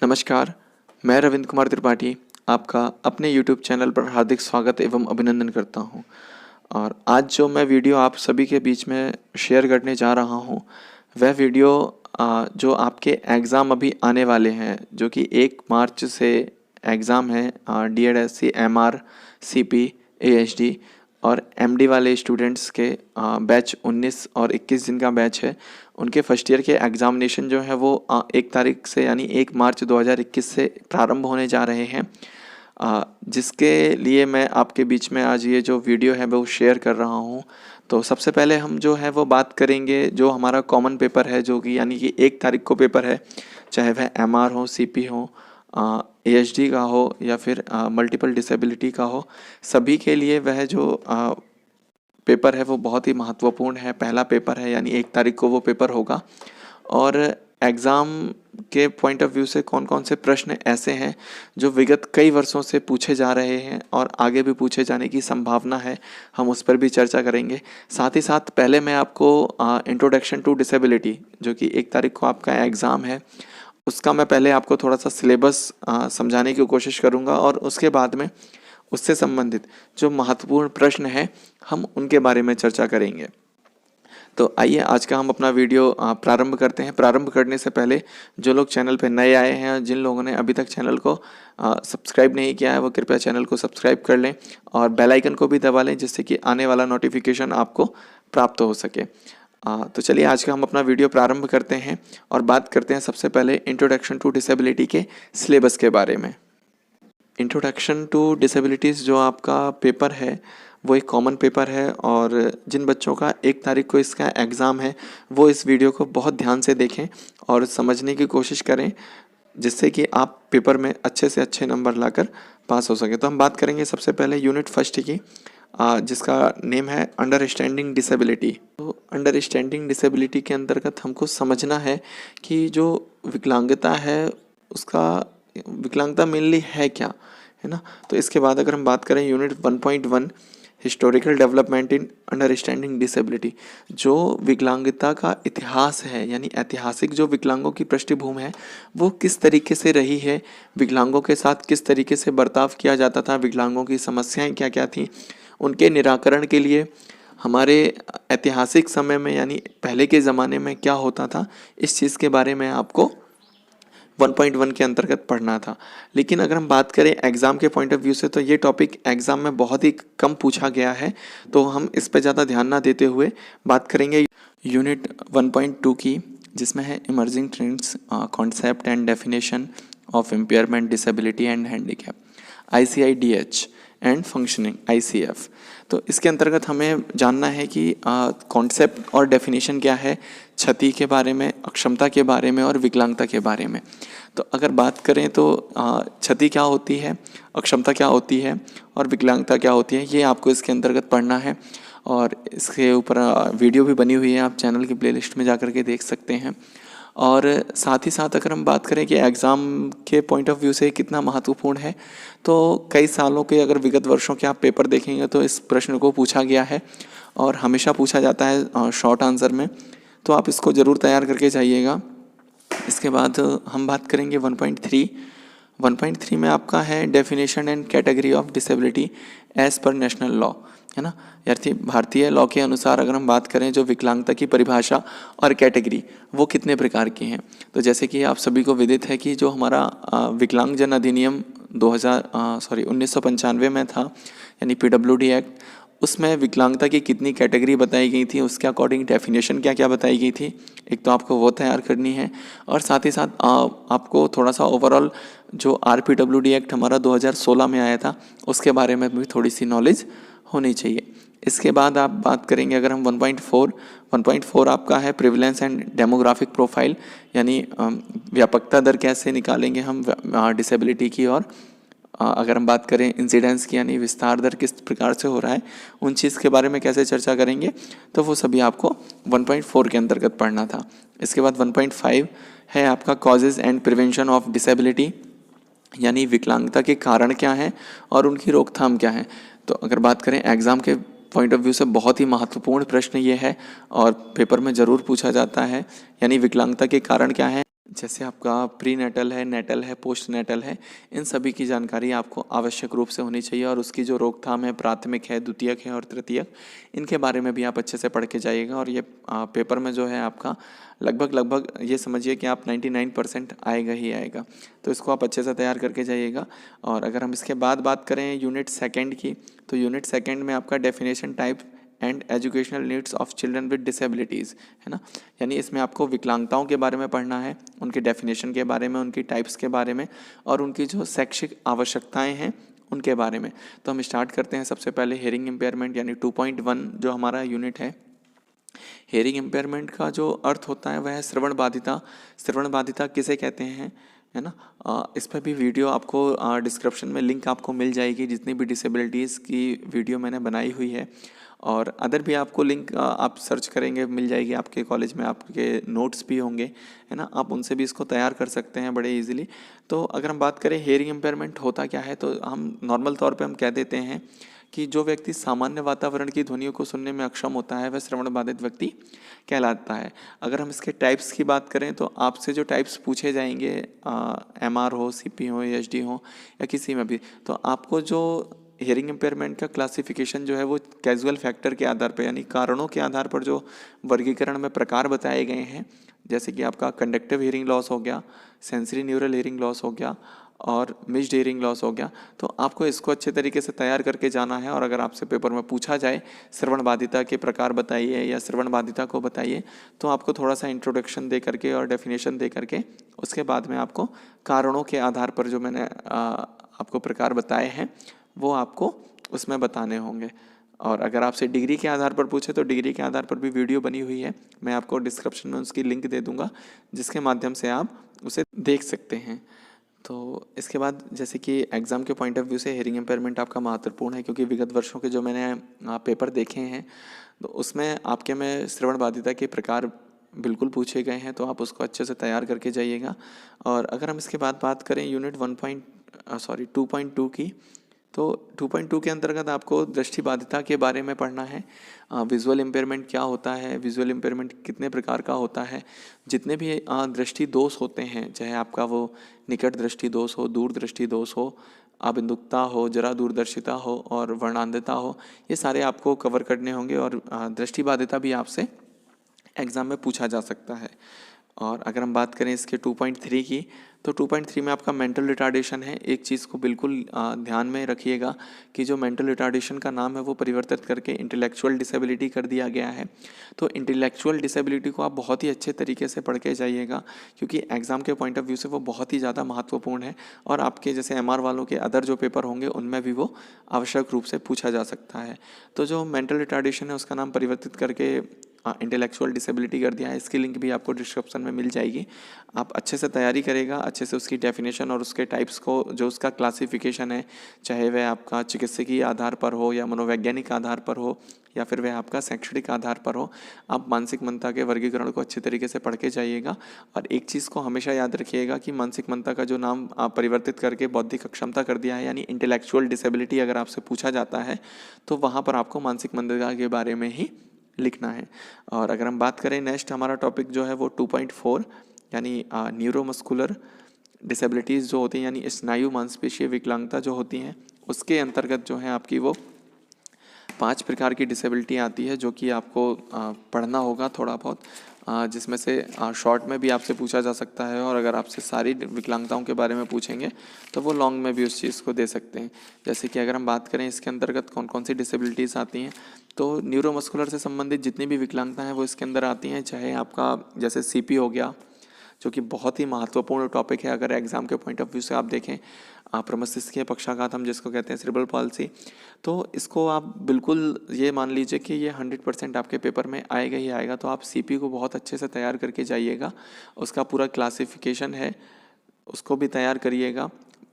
नमस्कार, मैं रविंद्र कुमार त्रिपाठी आपका अपने यूट्यूब चैनल पर हार्दिक स्वागत एवं अभिनंदन करता हूं। और आज जो मैं वीडियो आप सभी के बीच में शेयर करने जा रहा हूं, वह वीडियो जो आपके एग्ज़ाम अभी आने वाले हैं, जो कि 1 मार्च से एग्ज़ाम है DED-SC, MR, CP, AHD और MD वाले स्टूडेंट्स के बैच 19 और 21 दिन का बैच है। उनके फर्स्ट ईयर के एग्ज़ामिनेशन जो है वो 1 तारीख से यानी 1 मार्च 2021 से प्रारंभ होने जा रहे हैं, जिसके लिए मैं आपके बीच में आज ये जो वीडियो है वो शेयर कर रहा हूँ। तो सबसे पहले हम जो है वो बात करेंगे जो हमारा कॉमन पेपर है, जो कि यानी कि 1 तारीख को पेपर है, चाहे वह MR हो, CP हो, AHD का हो या फिर मल्टीपल डिसेबिलिटी का हो। सभी के लिए वह जो पेपर है वो बहुत ही महत्वपूर्ण है। पहला पेपर है यानी 1 तारीख को वो पेपर होगा। और एग्ज़ाम के पॉइंट ऑफ व्यू से कौन कौन से प्रश्न ऐसे हैं जो विगत कई वर्षों से पूछे जा रहे हैं और आगे भी पूछे जाने की संभावना है, हम उस पर भी चर्चा करेंगे। साथ ही साथ पहले मैं आपको इंट्रोडक्शन टू डिसेबिलिटी, जो कि 1 तारीख को आपका एग्ज़ाम है, उसका मैं पहले आपको थोड़ा सा सिलेबस समझाने की कोशिश करूँगा और उसके बाद में उससे संबंधित जो महत्वपूर्ण प्रश्न हैं हम उनके बारे में चर्चा करेंगे। तो आइए आज का हम अपना वीडियो प्रारंभ करते हैं। प्रारंभ करने से पहले जो लोग चैनल पर नए आए हैं, जिन लोगों ने अभी तक चैनल को सब्सक्राइब नहीं किया है, वो कृपया चैनल को सब्सक्राइब कर लें और बेल आइकन को भी दबा लें, जिससे कि आने वाला नोटिफिकेशन आपको प्राप्त हो सके। तो चलिए आज का हम अपना वीडियो प्रारंभ करते हैं और बात करते हैं सबसे पहले इंट्रोडक्शन टू डिसेबिलिटी के सिलेबस के बारे में। इंट्रोडक्शन टू डिसेबिलिटीज़ जो आपका पेपर है वो एक कॉमन पेपर है और जिन बच्चों का 1 तारीख को इसका एग्ज़ाम है वो इस वीडियो को बहुत ध्यान से देखें और समझने की कोशिश करें, जिससे कि आप पेपर में अच्छे से अच्छे नंबर लाकर पास हो सके। तो हम बात करेंगे सबसे पहले यूनिट फर्स्ट की, जिसका नेम है अंडरस्टैंडिंग डिसेबिलिटी। तो अंडरस्टैंडिंग डिसेबिलिटी के अंतर्गत हमको समझना है कि जो विकलांगता है उसका विकलांगता मेनली है क्या, है ना। तो इसके बाद अगर हम बात करें unit 1.1 historical development in understanding disability, जो विकलांगता का इतिहास है यानी ऐतिहासिक जो विकलांगों की पृष्ठभूमि है वो किस तरीके से रही है, विकलांगों के साथ किस तरीके से बर्ताव किया जाता था, विकलांगों की समस्याएं क्या क्या थी, उनके निराकरण के लिए हमारे ऐतिहासिक समय में यानी पहले के ज़माने में क्या होता था, इस चीज़ के बारे में आपको 1.1 के अंतर्गत पढ़ना था। लेकिन अगर हम बात करें एग्ज़ाम के पॉइंट ऑफ व्यू से, तो ये टॉपिक एग्ज़ाम में बहुत ही कम पूछा गया है, तो हम इस पे ज़्यादा ध्यान ना देते हुए बात करेंगे यूनिट 1.2 की, जिसमें है emerging trends, concept and definition of impairment, disability and handicap, ICIDH and functioning, ICF। तो इसके अंतर्गत हमें जानना है कि कॉन्सेप्ट और डेफिनेशन क्या है, क्षति के बारे में, अक्षमता के बारे में और विकलांगता के बारे में। तो अगर बात करें तो क्षति क्या होती है, अक्षमता क्या होती है और विकलांगता क्या होती है, ये आपको इसके अंतर्गत पढ़ना है। और इसके ऊपर वीडियो भी बनी हुई है, आप चैनल की प्लेलिस्ट में जा कर के देख सकते हैं। और साथ ही साथ अगर हम बात करें कि एग्ज़ाम के पॉइंट ऑफ व्यू से कितना महत्वपूर्ण है, तो कई सालों के अगर विगत वर्षों के आप पेपर देखेंगे तो इस प्रश्न को पूछा गया है और हमेशा पूछा जाता है शॉर्ट आंसर में, तो आप इसको ज़रूर तैयार करके जाइएगा। इसके बाद हम बात करेंगे 1.3 में आपका है definition and category of disability as per national law, है ना। यानी भारतीय लॉ के अनुसार अगर हम बात करें जो विकलांगता की परिभाषा और कैटेगरी वो कितने प्रकार की हैं, तो जैसे कि आप सभी को विदित है कि जो हमारा विकलांगजन अधिनियम 1995 में था यानी PWD एक्ट, उसमें विकलांगता की कितनी कैटेगरी बताई गई थी, उसके अकॉर्डिंग डेफिनेशन क्या क्या बताई गई थी, एक तो आपको वो तैयार करनी है और साथ ही साथ आपको थोड़ा सा ओवरऑल जो RPWD एक्ट हमारा 2016 में आया था उसके बारे में भी थोड़ी सी नॉलेज होनी चाहिए। इसके बाद आप बात करेंगे अगर हम 1.4 आपका है प्रिविलेंस एंड डेमोग्राफिक प्रोफाइल, यानी व्यापकता दर कैसे निकालेंगे हम डिसेबिलिटी की, और अगर हम बात करें इंसिडेंस की यानी विस्तार दर किस प्रकार से हो रहा है, उन चीज़ के बारे में कैसे चर्चा करेंगे, तो वो सभी आपको 1.4 के अंतर्गत पढ़ना था। इसके बाद 1.5 है आपका causes and prevention of disability, यानी विकलांगता के कारण क्या हैं और उनकी रोकथाम क्या है। तो अगर बात करें एग्ज़ाम के पॉइंट ऑफ व्यू से बहुत ही महत्वपूर्ण प्रश्न ये है और पेपर में ज़रूर पूछा जाता है, यानी विकलांगता के कारण क्या है, जैसे आपका प्री नेटल है, नेटल है, पोस्ट नेटल है, इन सभी की जानकारी आपको आवश्यक रूप से होनी चाहिए और उसकी जो रोकथाम है, प्राथमिक है, द्वितीयक है और तृतीयक, इनके बारे में भी आप अच्छे से पढ़ के जाइएगा। और ये पेपर में जो है आपका लगभग ये समझिए कि आप 99% आएगा ही आएगा। तो इसको आप अच्छे से तैयार करके जाइएगा। और अगर हम इसके बाद बात करें यूनिट सेकेंड की, तो यूनिट सेकेंड में आपका definition type and educational needs of children with disabilities है ना। यानी इसमें आपको विकलांगताओं के बारे में पढ़ना है, उनके डेफिनेशन के बारे में, उनकी टाइप्स के बारे में और उनकी जो शैक्षिक आवश्यकताएं हैं उनके बारे में। तो हम स्टार्ट करते हैं सबसे पहले हेयरिंग इम्पेयरमेंट यानी 2.1 जो हमारा यूनिट है। हेयरिंग इम्पेयरमेंट का जो अर्थ होता है वह है श्रवण बाधिता। श्रवण बाधिता किसे कहते हैं, है ना। इस पर भी वीडियो आपको डिस्क्रिप्शन में लिंक आपको मिल जाएगी, जितनी भी डिसेबिलिटीज़ की वीडियो मैंने बनाई हुई है। और अदर भी आपको लिंक आप सर्च करेंगे मिल जाएगी, आपके कॉलेज में आपके नोट्स भी होंगे, है ना। आप उनसे भी इसको तैयार कर सकते हैं बड़े इजीली। तो अगर हम बात करें हेयरिंग इम्पेयरमेंट होता क्या है, तो हम नॉर्मल तौर पे हम कह देते हैं कि जो व्यक्ति सामान्य वातावरण की ध्वनियों को सुनने में अक्षम होता है वह श्रवण बाधित व्यक्ति कहलाता है। अगर हम इसके टाइप्स की बात करें तो आपसे जो टाइप्स पूछे जाएंगे, MR हो, CP हो, HD हो या किसी में भी, तो आपको जो हियरिंग इम्पेयरमेंट का क्लासिफिकेशन जो है वो कैजुअल फैक्टर के आधार पर यानी कारणों के आधार पर जो वर्गीकरण में प्रकार बताए गए हैं, जैसे कि आपका कंडक्टिव हियरिंग लॉस हो गया, सेंसरी न्यूरल हियरिंग लॉस हो गया और मिस्ड हियरिंग लॉस हो गया। तो आपको इसको अच्छे तरीके से तैयार करके जाना है। और अगर आपसे पेपर में पूछा जाए श्रवण बाधिता के प्रकार बताइए या श्रवण बाधिता को बताइए, तो आपको थोड़ा सा इंट्रोडक्शन दे करके और डेफिनेशन दे करके उसके बाद में आपको कारणों के आधार पर जो मैंने आपको प्रकार बताए हैं वो आपको उसमें बताने होंगे। और अगर आपसे डिग्री के आधार पर पूछे तो डिग्री के आधार पर भी वीडियो बनी हुई है, मैं आपको डिस्क्रिप्शन में उसकी लिंक दे दूंगा, जिसके माध्यम से आप उसे देख सकते हैं। तो इसके बाद जैसे कि एग्ज़ाम के पॉइंट ऑफ व्यू से हेयरिंग इम्पेयरमेंट आपका महत्वपूर्ण है, क्योंकि विगत वर्षों के जो मैंने पेपर देखे हैं तो उसमें आपके में श्रवण बाधिता के प्रकार बिल्कुल पूछे गए हैं, तो आप उसको अच्छे से तैयार करके जाइएगा। और अगर हम इसके बाद बात करें यूनिट 2.2 की, तो 2.2 के अंतर्गत आपको दृष्टि बाधिता के बारे में पढ़ना है। विजुअल इम्पेयरमेंट क्या होता है, विजुअल इम्पेयरमेंट कितने प्रकार का होता है, जितने भी दृष्टि दोष होते हैं, चाहे आपका वो निकट दृष्टि दोष हो, दूर दृष्टि दोष हो, अबिंदुकता हो, जरा दूरदर्शिता हो और वर्णांधता हो, ये सारे आपको कवर करने होंगे। और दृष्टि बाधिता भी आपसे एग्ज़ाम में पूछा जा सकता है। और अगर हम बात करें इसके 2.3 की, तो 2.3 में आपका मेंटल रिटार्डेशन है। एक चीज़ को बिल्कुल ध्यान में रखिएगा कि जो मेंटल रिटार्डेशन का नाम है वो परिवर्तित करके इंटेलेक्चुअल डिसेबिलिटी कर दिया गया है। तो इंटेलेक्चुअल डिसेबिलिटी को आप बहुत ही अच्छे तरीके से पढ़ के जाइएगा, क्योंकि एग्ज़ाम के पॉइंट ऑफ व्यू से वो बहुत ही ज़्यादा महत्वपूर्ण है। और आपके जैसे MR वालों के अदर जो पेपर होंगे उनमें भी वो आवश्यक रूप से पूछा जा सकता है। तो जो मेंटल रिटार्डेशन है उसका नाम परिवर्तित करके इंटेलेक्चुअल डिसेबिलिटी कर दिया है। इसकी लिंक भी आपको डिस्क्रिप्शन में मिल जाएगी। आप अच्छे से तैयारी करेगा, अच्छे से उसकी डेफिनेशन और उसके टाइप्स को, जो उसका क्लासिफिकेशन है, चाहे वह आपका चिकित्सकीय आधार पर हो या मनोवैज्ञानिक आधार पर हो या फिर वह आपका शैक्षणिक आधार पर हो, आप मानसिक मंदता के वर्गीकरण को अच्छे तरीके से पढ़ के जाइएगा। और एक चीज़ को हमेशा याद रखिएगा कि मानसिक मंदता का जो नाम आप परिवर्तित करके बौद्धिक अक्षमता कर दिया है, यानी इंटेलेक्चुअल डिसेबिलिटी अगर आपसे पूछा जाता है तो वहाँ पर आपको मानसिक मंदता के बारे में ही लिखना है। और अगर हम बात करें नेक्स्ट हमारा टॉपिक जो है वो 2.4 यानी न्यूरोमस्कुलर डिसेबिलिटीज़ जो होती हैं, यानी स्नायु मांसपेशीय विकलांगता जो होती हैं, उसके अंतर्गत जो है आपकी वो 5 प्रकार की डिसेबिलिटी आती है, जो कि आपको पढ़ना होगा थोड़ा बहुत, जिसमें से शॉर्ट में भी आपसे पूछा जा सकता है। और अगर आपसे सारी विकलांगताओं के बारे में पूछेंगे तो वो लॉन्ग में भी उस चीज़ को दे सकते हैं। जैसे कि अगर हम बात करें इसके अंतर्गत कौन कौन सी डिसेबिलिटीज़ आती हैं, तो न्यूरोमस्कुलर से संबंधित जितनी भी विकलांगता हैं वो इसके अंदर आती हैं। चाहे आपका जैसे CP हो गया, जो कि बहुत ही महत्वपूर्ण टॉपिक है अगर एग्ज़ाम के पॉइंट ऑफ व्यू से आप देखें, प्रमस्तिष्कीय पक्षाघात हम जिसको कहते हैं सेरेब्रल पॉल्सी, तो इसको आप बिल्कुल ये मान लीजिए कि ये 100% आपके पेपर में आएगा ही आएगा। तो आप CP को बहुत अच्छे से तैयार करके जाइएगा, उसका पूरा क्लासिफिकेशन है उसको भी तैयार करिएगा,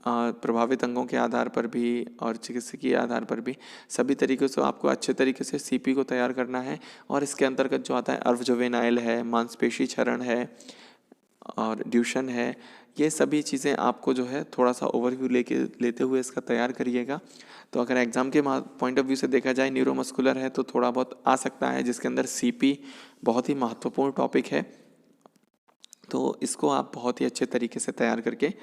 प्रभावित अंगों के आधार पर भी और चिकित्सकीय आधार पर भी, सभी तरीक़े से आपको अच्छे तरीके से CP को तैयार करना है। और इसके अंतर्गत जो आता है अर्वजुवेनाइल है, मांसपेशी क्षरण है और ड्यूशन है, ये सभी चीज़ें आपको जो है थोड़ा सा ओवरव्यू लेते हुए इसका तैयार करिएगा। तो अगर एग्ज़ाम के पॉइंट ऑफ व्यू से देखा जाए न्यूरोमस्कुलर है तो थोड़ा बहुत आ सकता है, जिसके अंदर CP बहुत ही महत्वपूर्ण टॉपिक है। तो इसको आप बहुत ही अच्छे तरीके से तैयार करके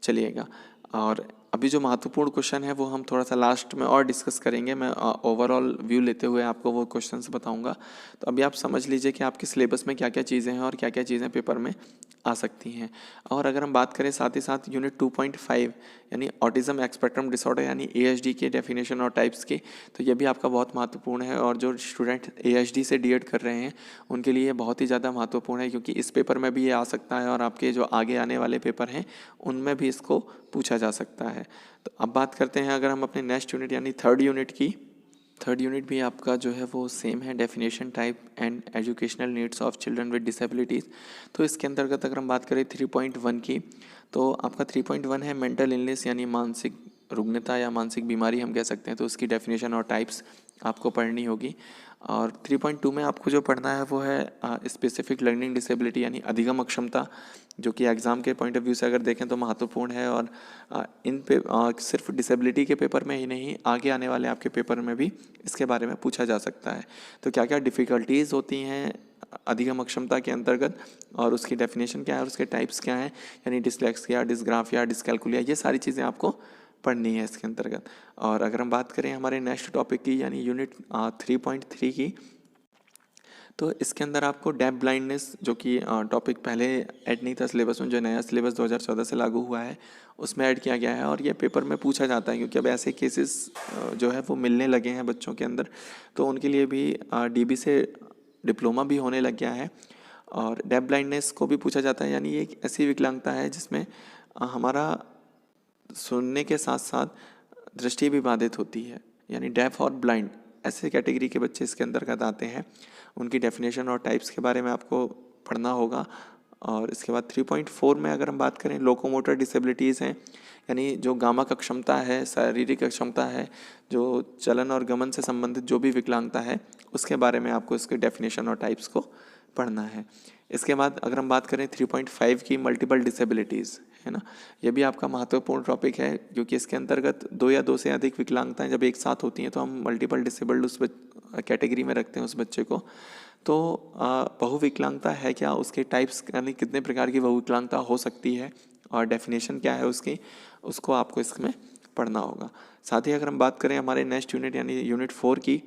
चलिएगा। और अभी जो महत्वपूर्ण क्वेश्चन है वो हम थोड़ा सा लास्ट में और डिस्कस करेंगे। मैं ओवरऑल व्यू लेते हुए आपको वो क्वेश्चंस बताऊंगा। तो अभी आप समझ लीजिए कि आपके सिलेबस में क्या क्या चीज़ें हैं और क्या क्या चीज़ें पेपर में आ सकती हैं। और अगर हम बात करें साथ ही साथ यूनिट 2.5 यानी ऑटिज्म स्पेक्ट्रम डिसऑर्डर यानी ASD के डेफिनेशन और टाइप्स की, तो ये भी आपका बहुत महत्वपूर्ण है। और जो स्टूडेंट ASD से D.Ed कर रहे हैं उनके लिए बहुत ही ज़्यादा महत्वपूर्ण है, क्योंकि इस पेपर में भी ये आ सकता है और आपके जो आगे आने वाले पेपर हैं उनमें भी इसको पूछा जा सकता है। तो अब बात करते हैं अगर हम अपने नेक्स्ट यूनिट यानी थर्ड यूनिट की। थर्ड यूनिट भी आपका जो है वो सेम है, definition type and educational needs of children with disabilities. तो इसके अंतर्गत अगर हम बात करें 3.1 की, तो आपका 3.1 है मेंटल इलनेस यानी मानसिक रुग्णता या मानसिक बीमारी हम कह सकते हैं। तो उसकी डेफिनेशन और टाइप्स आपको पढ़नी होगी। और 3.2 में आपको जो पढ़ना है वो है स्पेसिफिक लर्निंग डिसेबिलिटी यानी अधिगम अक्षमता, जो कि एग्ज़ाम के पॉइंट ऑफ व्यू से अगर देखें तो महत्वपूर्ण है। और इन पे सिर्फ डिसेबिलिटी के पेपर में ही नहीं, आगे आने वाले आपके पेपर में भी इसके बारे में पूछा जा सकता है। तो क्या क्या डिफ़िकल्टीज़ होती हैं अधिगम अक्षमता के अंतर्गत, और उसकी डेफिनेशन क्या है और उसके टाइप्स क्या हैं, यानी डिसलेक्सिया, डिसग्राफिया, डिसकैलकुलिया, ये सारी चीज़ें आपको पढ़नी है इसके अंतर्गत। और अगर हम बात करें हमारे नेक्स्ट टॉपिक की यानी यूनिट 3.3 की, तो इसके अंदर आपको डेफ ब्लाइंडनेस, जो कि टॉपिक पहले ऐड नहीं था सिलेबस में, जो नया सिलेबस 2014 से लागू हुआ है उसमें ऐड किया गया है। और ये पेपर में पूछा जाता है क्योंकि अब ऐसे केसेस जो है वो मिलने लगे हैं बच्चों के अंदर, तो उनके लिए भी DB से डिप्लोमा भी होने लग गया है। और डेफ ब्लाइंडनेस को भी पूछा जाता है, यानी ये एक ऐसी विकलांगता है जिसमें हमारा सुनने के साथ साथ दृष्टि भी बाधित होती है, यानी डेफ और ब्लाइंड, ऐसे कैटेगरी के बच्चे इसके अंतर्गत आते हैं। उनकी डेफिनेशन और टाइप्स के बारे में आपको पढ़ना होगा। और इसके बाद 3.4 में अगर हम बात करें लोकोमोटर डिसेबिलिटीज़ हैं, यानी जो गामक अक्षमता है, शारीरिक अक्षमता है, जो चलन और गमन से संबंधित जो भी विकलांगता है उसके बारे में आपको इसके डेफिनेशन और टाइप्स को पढ़ना है। इसके बाद अगर हम बात करें 3.5 की मल्टीपल डिसेबिलिटीज़, है ना, ये भी आपका महत्वपूर्ण टॉपिक है, क्योंकि इसके अंतर्गत दो या दो से अधिक विकलांगताएं जब एक साथ होती हैं तो हम मल्टीपल डिसेबल्ड उस कैटेगरी में रखते हैं उस बच्चे को। तो बहुविकलांगता है क्या, उसके टाइप्स यानी कितने प्रकार की बहुविकलांगता हो सकती है और डेफिनेशन क्या है उसकी, उसको आपको इसमें पढ़ना होगा। साथ ही अगर हम बात करें हमारे नेक्स्ट यूनिट यानी यूनिट 4 की,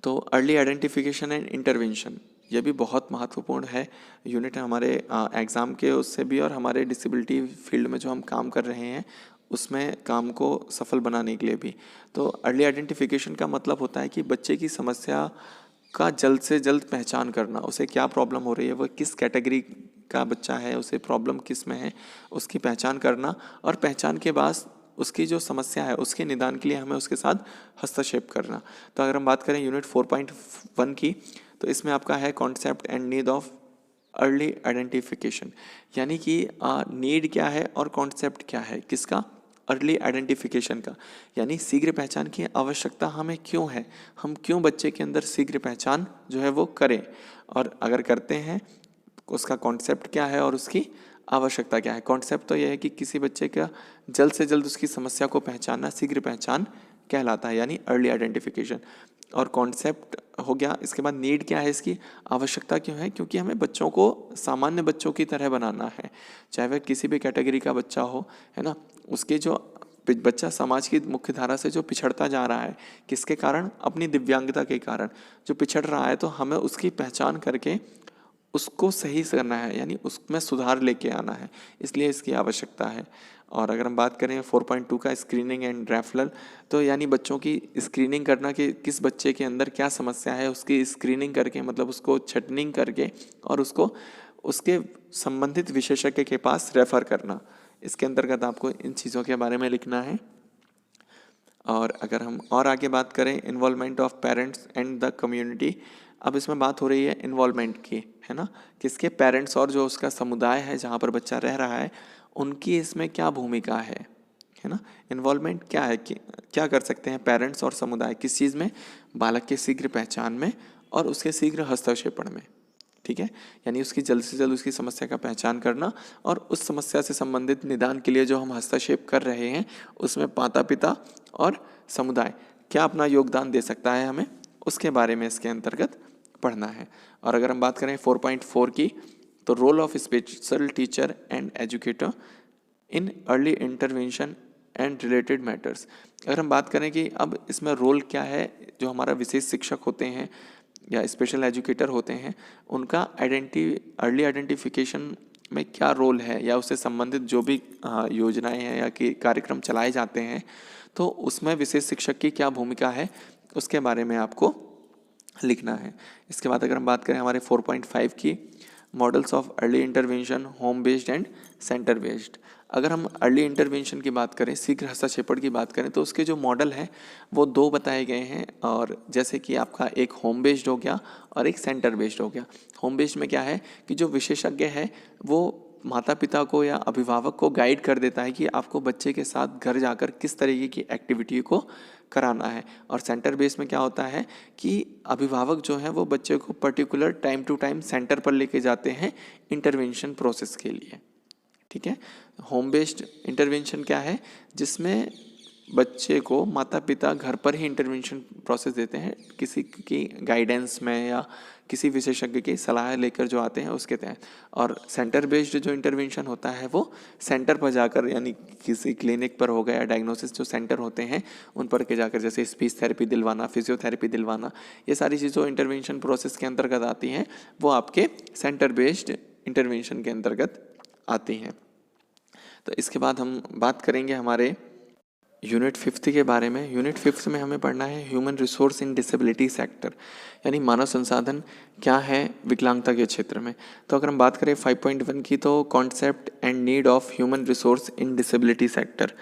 तो अर्ली आइडेंटिफिकेशन एंड इंटरवेंशन, ये भी बहुत महत्वपूर्ण है यूनिट है हमारे एग्ज़ाम के उससे भी, और हमारे डिसेबिलिटी फील्ड में जो हम काम कर रहे हैं उसमें काम को सफल बनाने के लिए भी। तो अर्ली आइडेंटिफिकेशन का मतलब होता है कि बच्चे की समस्या का जल्द से जल्द पहचान करना, उसे क्या प्रॉब्लम हो रही है, वो किस कैटेगरी का बच्चा है, उसे प्रॉब्लम किस में है, उसकी पहचान करना। और पहचान के बाद उसकी जो समस्या है उसके निदान के लिए हमें उसके साथ हस्तक्षेप करना। तो अगर हम बात करें यूनिट 4.1 की, तो इसमें आपका है concept and need of early identification, यानी कि नीड क्या है और कॉन्सेप्ट क्या है किसका, अर्ली आइडेंटिफिकेशन का, यानी शीघ्र पहचान की आवश्यकता हमें क्यों है, हम क्यों बच्चे के अंदर शीघ्र पहचान जो है वो करें, और अगर करते हैं उसका कॉन्सेप्ट क्या है और उसकी आवश्यकता क्या है। कॉन्सेप्ट तो यह है कि किसी बच्चे का जल्द से जल्द उसकी समस्या को पहचानना शीघ्र पहचान कहलाता है, यानी अर्ली आइडेंटिफिकेशन। और कॉन्सेप्ट हो गया। इसके बाद नीड क्या है, इसकी आवश्यकता क्यों है, क्योंकि हमें बच्चों को सामान्य बच्चों की तरह बनाना है, चाहे वह किसी भी कैटेगरी का बच्चा हो, है ना। उसके जो बच्चा समाज की मुख्य धारा से जो पिछड़ता जा रहा है, किसके कारण, अपनी दिव्यांगता के कारण जो पिछड़ रहा है, तो हमें उसकी पहचान करके उसको सही करना है, यानी उसमें सुधार लेके आना है, इसलिए इसकी आवश्यकता है। और अगर हम बात करें 4.2 का स्क्रीनिंग एंड रेफरल, तो यानी बच्चों की स्क्रीनिंग करना कि किस बच्चे के अंदर क्या समस्या है, उसकी स्क्रीनिंग करके मतलब उसको छटनिंग करके और उसको उसके संबंधित विशेषज्ञ के पास रेफ़र करना। इसके अंतर्गत आपको इन चीज़ों के बारे में लिखना है। और अगर हम और आगे बात करें involvement of parents and the community, अब इसमें बात हो रही है इन्वॉल्वमेंट की, है ना, किसके, पेरेंट्स और जो उसका समुदाय है जहाँ पर बच्चा रह रहा है उनकी इसमें क्या भूमिका है ना। इन्वॉल्वमेंट क्या है कि क्या कर सकते हैं पेरेंट्स और समुदाय किस चीज़ में, बालक के शीघ्र पहचान में और उसके शीघ्र हस्तक्षेपण में, ठीक है, यानी उसकी जल्द से जल्द उसकी समस्या का पहचान करना और उस समस्या से संबंधित निदान के लिए जो हम हस्तक्षेप कर रहे हैं उसमें माता पिता और समुदाय क्या अपना योगदान दे सकता है, हमें उसके बारे में इसके अंतर्गत पढ़ना है। और अगर हम बात करें 4.4 की, तो role of special teacher and educator in early intervention and related matters. अगर हम बात करें कि अब इसमें रोल क्या है, जो हमारा विशेष शिक्षक होते हैं या स्पेशल एजुकेटर होते हैं, उनका अर्ली आइडेंटिफिकेशन में क्या रोल है, या उससे संबंधित जो भी योजनाएं हैं या कि कार्यक्रम चलाए जाते हैं, तो उसमें विशेष शिक्षक की क्या भूमिका है, उसके बारे में आपको लिखना है। इसके बाद अगर हम बात करें हमारे 4.5 की, models of early intervention, home based and centre based. अगर हम अर्ली इंटरवेंशन की बात करें, शीघ्र हस्तक्षेपण की बात करें, तो उसके जो मॉडल हैं वो 2 बताए गए हैं। और जैसे कि आपका एक होम बेस्ड हो गया और एक सेंटर बेस्ड हो गया। होम बेस्ड में क्या है कि जो विशेषज्ञ है वो माता पिता को या अभिभावक को गाइड कर देता है कि आपको बच्चे के साथ घर जाकर किस तरीके की एक्टिविटी को कराना है। और सेंटर बेस में क्या होता है कि अभिभावक जो है वो बच्चे को particular time to time centre पर लेके जाते हैं इंटरवेंशन प्रोसेस के लिए। ठीक है। होम बेस्ड इंटरवेंशन क्या है, जिसमें बच्चे को माता पिता घर पर ही इंटरवेंशन प्रोसेस देते हैं, किसी की गाइडेंस में या किसी विशेषज्ञ की सलाह लेकर जो आते हैं उसके तहत। और सेंटर बेस्ड जो इंटरवेंशन होता है वो सेंटर पर जाकर, यानी किसी क्लिनिक पर हो गया, डायग्नोसिस जो सेंटर होते हैं उन पर के जाकर, जैसे स्पीच थेरेपी दिलवाना, फिजियोथेरेपी दिलवाना, ये सारी चीज़ें इंटरवेंशन प्रोसेस के अंतर्गत आती हैं, वो आपके सेंटर बेस्ड इंटरवेंशन के अंतर्गत आती हैं। तो इसके बाद हम बात करेंगे हमारे यूनिट 5 के बारे में। यूनिट 5 में हमें पढ़ना है human resource in disability sector, यानी मानव संसाधन क्या है विकलांगता के क्षेत्र में। तो अगर हम बात करें 5.1 की, तो concept and need of human resource in disability sector,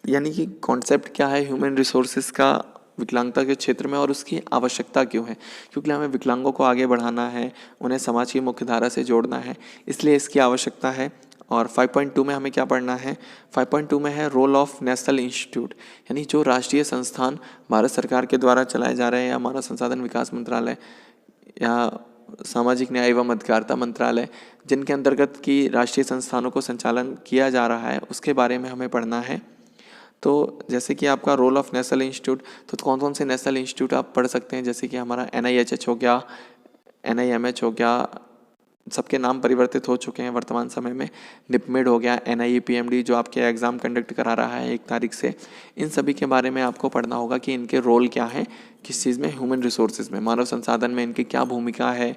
यानी कि कॉन्सेप्ट क्या है ह्यूमन रिसोर्सेज का विकलांगता के क्षेत्र में और उसकी आवश्यकता क्यों है। क्योंकि हमें विकलांगों को आगे बढ़ाना है, उन्हें समाज की मुख्य धारा से जोड़ना है, इसलिए इसकी आवश्यकता है। और 5.2 में हमें क्या पढ़ना है, 5.2 में है रोल ऑफ नेशनल इंस्टीट्यूट, यानी जो राष्ट्रीय संस्थान भारत सरकार के द्वारा चलाए जा रहे हैं, या मानव संसाधन विकास मंत्रालय या सामाजिक न्याय एवं अधिकारिता मंत्रालय, जिनके अंतर्गत की राष्ट्रीय संस्थानों को संचालन किया जा रहा है, उसके बारे में हमें पढ़ना है। तो जैसे कि आपका रोल ऑफ नेशनल इंस्टीट्यूट, तो कौन कौन से नेशनल इंस्टीट्यूट आप पढ़ सकते हैं, जैसे कि हमारा NIHH हो गया, NIMH हो गया, सबके नाम परिवर्तित हो चुके हैं वर्तमान समय में, निपमेड हो गया, NIEPMD जो आपके एग्ज़ाम कंडक्ट करा रहा है 1 तारीख से, इन सभी के बारे में आपको पढ़ना होगा कि इनके रोल क्या है, किस चीज़ में, ह्यूमन रिसोर्सेज में, मानव संसाधन में इनकी क्या भूमिका है,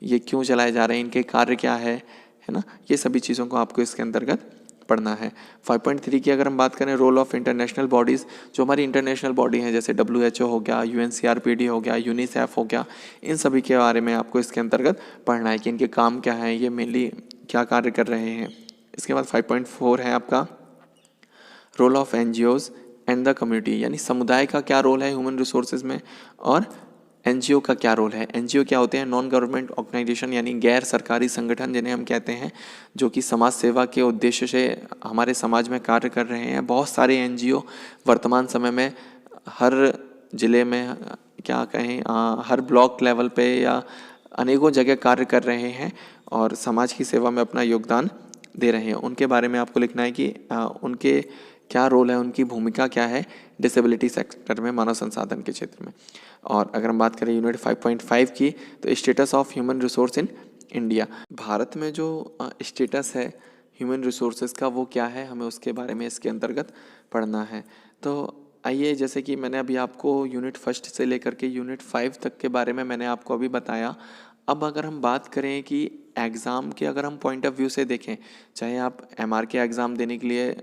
ये क्यों चलाए जा रहे हैं, इनके कार्य क्या है ना, ये सभी चीज़ों को आपको इसके अंतर्गत पढ़ना है। 5.3 की अगर हम बात करें, रोल ऑफ इंटरनेशनल बॉडीज़, जो हमारी इंटरनेशनल बॉडी हैं, जैसे WHO हो गया, UNCRPD हो गया, UNICEF हो गया, इन सभी के बारे में आपको इसके अंतर्गत पढ़ना है कि इनके काम क्या हैं, ये मेनली क्या कार्य कर रहे हैं। इसके बाद 5.4 है आपका role of NGOs and the community, यानी समुदाय का क्या रोल है ह्यूमन रिसोर्सेज में, और NGO का क्या रोल है। NGO क्या होते हैं, नॉन गवर्नमेंट ऑर्गेनाइजेशन, यानी गैर सरकारी संगठन जिन्हें हम कहते हैं, जो कि समाज सेवा के उद्देश्य से हमारे समाज में कार्य कर रहे हैं। बहुत सारे NGO वर्तमान समय में हर जिले में, क्या कहें, हर ब्लॉक लेवल पे या अनेकों जगह कार्य कर रहे हैं और समाज की सेवा में अपना योगदान दे रहे हैं। उनके बारे में आपको लिखना है कि उनके क्या रोल है, उनकी भूमिका क्या है डिसेबिलिटी सेक्टर में, मानव संसाधन के क्षेत्र में। और अगर हम बात करें यूनिट 5.5 की, तो status of human resource in India, Bharat में जो स्टेटस है ह्यूमन रिसोर्सेज का वो क्या है, हमें उसके बारे में इसके अंतर्गत पढ़ना है। तो आइए, जैसे कि मैंने अभी आपको यूनिट 1 से लेकर के यूनिट 5 तक के बारे में मैंने आपको अभी बताया। अब अगर हम बात करें कि एग्ज़ाम के अगर हम पॉइंट ऑफ व्यू से देखें, चाहे आप MR के एग्ज़ाम देने के लिए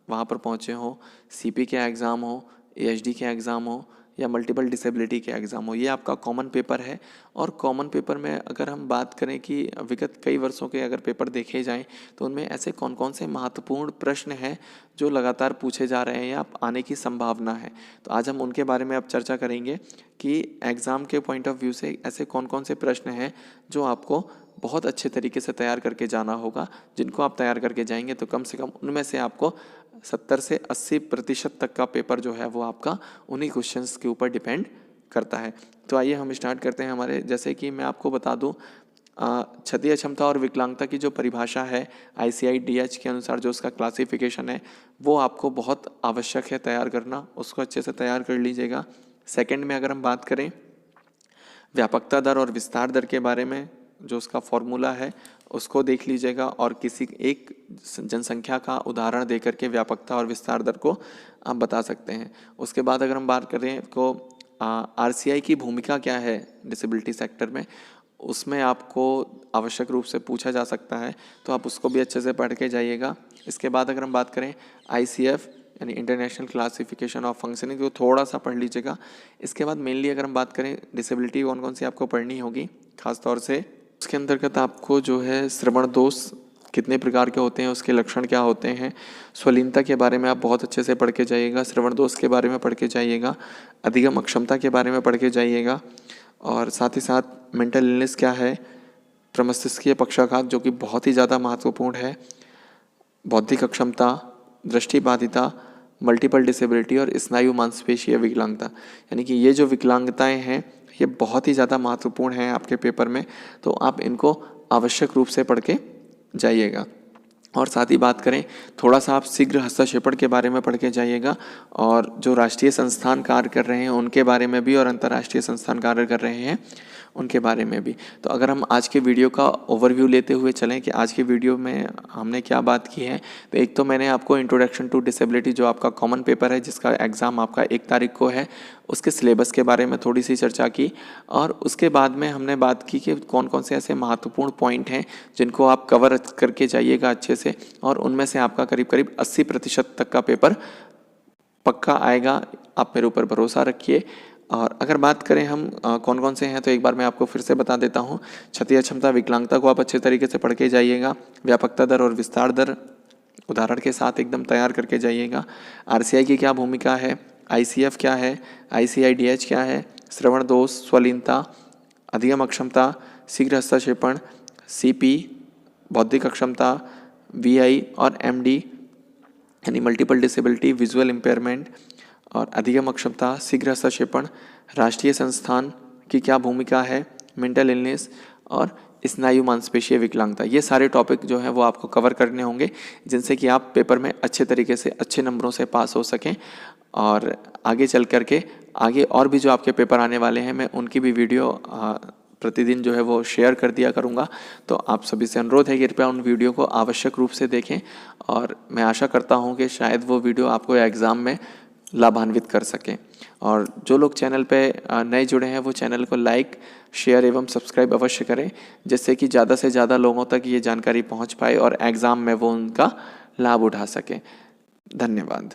वहाँ पर पहुँचे हो, CP के एग्ज़ाम हो, AHD के एग्ज़ाम हो या मल्टीपल डिसेबिलिटी के एग्ज़ाम हो, ये आपका कॉमन पेपर है। और कॉमन पेपर में अगर हम बात करें कि विगत कई वर्षों के अगर पेपर देखे जाएं, तो उनमें ऐसे कौन कौन से महत्वपूर्ण प्रश्न हैं जो लगातार पूछे जा रहे हैं या आने की संभावना है। तो आज हम उनके बारे में अब चर्चा करेंगे कि एग्ज़ाम के पॉइंट ऑफ व्यू से ऐसे कौन कौन से प्रश्न हैं जो आपको बहुत अच्छे तरीके से तैयार करके जाना होगा। जिनको आप तैयार करके जाएंगे तो कम से कम उनमें से आपको 70 से 80% तक का पेपर जो है वो आपका उन्हीं क्वेश्चंस के ऊपर डिपेंड करता है। तो आइए हम स्टार्ट करते हैं हमारे, जैसे कि मैं आपको बता दूं, क्षति अक्षमता और विकलांगता की जो परिभाषा है ICIDH के अनुसार जो उसका क्लासिफिकेशन है वो आपको बहुत आवश्यक है तैयार करना, उसको अच्छे से तैयार कर लीजिएगा। सेकंड में अगर हम बात करें व्यापकता दर और विस्तार दर के बारे में, जो उसका फॉर्मूला है उसको देख लीजिएगा और किसी एक जनसंख्या का उदाहरण दे करके व्यापकता और विस्तार दर को आप बता सकते हैं। उसके बाद अगर हम बात करें तो आरसीआई की भूमिका क्या है डिसेबिलिटी सेक्टर में, उसमें आपको आवश्यक रूप से पूछा जा सकता है, तो आप उसको भी अच्छे से पढ़ के जाइएगा। इसके बाद अगर हम बात करें आईसीएफ यानी इंटरनेशनल क्लासिफिकेशन ऑफ फंक्शनिंग, तो थोड़ा सा पढ़ लीजिएगा। इसके बाद मेनली अगर हम बात करें डिसेबिलिटी कौन कौन सी आपको पढ़नी होगी खास तौर से, उसके अंतर्गत आपको जो है श्रवण दोष कितने प्रकार के होते हैं, उसके लक्षण क्या होते हैं, स्वलीनता के बारे में आप बहुत अच्छे से पढ़ के जाइएगा, श्रवण दोष के बारे में पढ़ के जाइएगा, अधिगम अक्षमता के बारे में पढ़ के जाइएगा, और साथ ही साथ मेंटल इलनेस क्या है, प्रमस्तिष्कीय पक्षाघात जो कि बहुत ही ज़्यादा महत्वपूर्ण है, बौद्धिक अक्षमता, दृष्टिबाधिता, मल्टीपल डिसेबिलिटी और स्नायु मांसपेशीय विकलांगता, यानी कि ये जो विकलांगताएं हैं ये बहुत ही ज़्यादा महत्वपूर्ण हैं आपके पेपर में, तो आप इनको आवश्यक रूप से पढ़ के जाइएगा। और साथ ही बात करें थोड़ा सा आप शीघ्र हस्तक्षेपण के बारे में पढ़ के जाइएगा, और जो राष्ट्रीय संस्थान कार्य कर रहे हैं उनके बारे में भी, और अंतर्राष्ट्रीय संस्थान कार्य कर रहे हैं उनके बारे में भी। तो अगर हम आज के वीडियो का ओवरव्यू लेते हुए चलें कि आज के वीडियो में हमने क्या बात की है, तो एक तो मैंने आपको इंट्रोडक्शन टू डिसेबिलिटी जो आपका कॉमन पेपर है जिसका एग्ज़ाम आपका 1 तारीख को है, उसके सिलेबस के बारे में थोड़ी सी चर्चा की, और उसके बाद में हमने बात की कि कौन कौन से ऐसे महत्वपूर्ण पॉइंट हैं जिनको आप कवर करके जाइएगा अच्छे से, और उनमें से आपका करीब करीब 80% तक का पेपर पक्का आएगा, आप मेरे ऊपर भरोसा रखिए। और अगर बात करें हम कौन कौन से हैं, तो एक बार मैं आपको फिर से बता देता हूँ। क्षति अक्षमता विकलांगता को आप अच्छे तरीके से पढ़ के जाइएगा, व्यापकता दर और विस्तार दर उदाहरण के साथ एकदम तैयार करके जाइएगा, आरसीआई की क्या भूमिका है, आईसीएफ क्या है, आईसीआईडीएच क्या है, श्रवण दोष, स्वलीनता, अधिगम अक्षमता, शीघ्र हस्तक्षेपण, सीपी, बौद्धिक अक्षमता, वीआई और एमडी यानी मल्टीपल डिसेबिलिटी, विजुअल इम्पेयरमेंट और अधिगम अक्षमता, शीघ्र हस्तक्षेपण, राष्ट्रीय संस्थान की क्या भूमिका है, मेंटल इलनेस और स्नायु मांसपेशीय विकलांगता, ये सारे टॉपिक जो हैं वो आपको कवर करने होंगे, जिनसे कि आप पेपर में अच्छे तरीके से अच्छे नंबरों से पास हो सकें। और आगे चल कर के आगे और भी जो आपके पेपर आने वाले हैं, मैं उनकी भी वीडियो प्रतिदिन जो है वो शेयर कर दिया करूँगा। तो आप सभी से अनुरोध है कि कृपया उन वीडियो को आवश्यक रूप से देखें, और मैं आशा करता हूँ कि शायद वो वीडियो आपको एग्ज़ाम में लाभान्वित कर सकें। और जो लोग चैनल पे नए जुड़े हैं वो चैनल को लाइक, शेयर एवं सब्सक्राइब अवश्य करें, जिससे कि ज़्यादा से ज़्यादा लोगों तक ये जानकारी पहुंच पाए और एग्ज़ाम में वो उनका लाभ उठा सकें। धन्यवाद।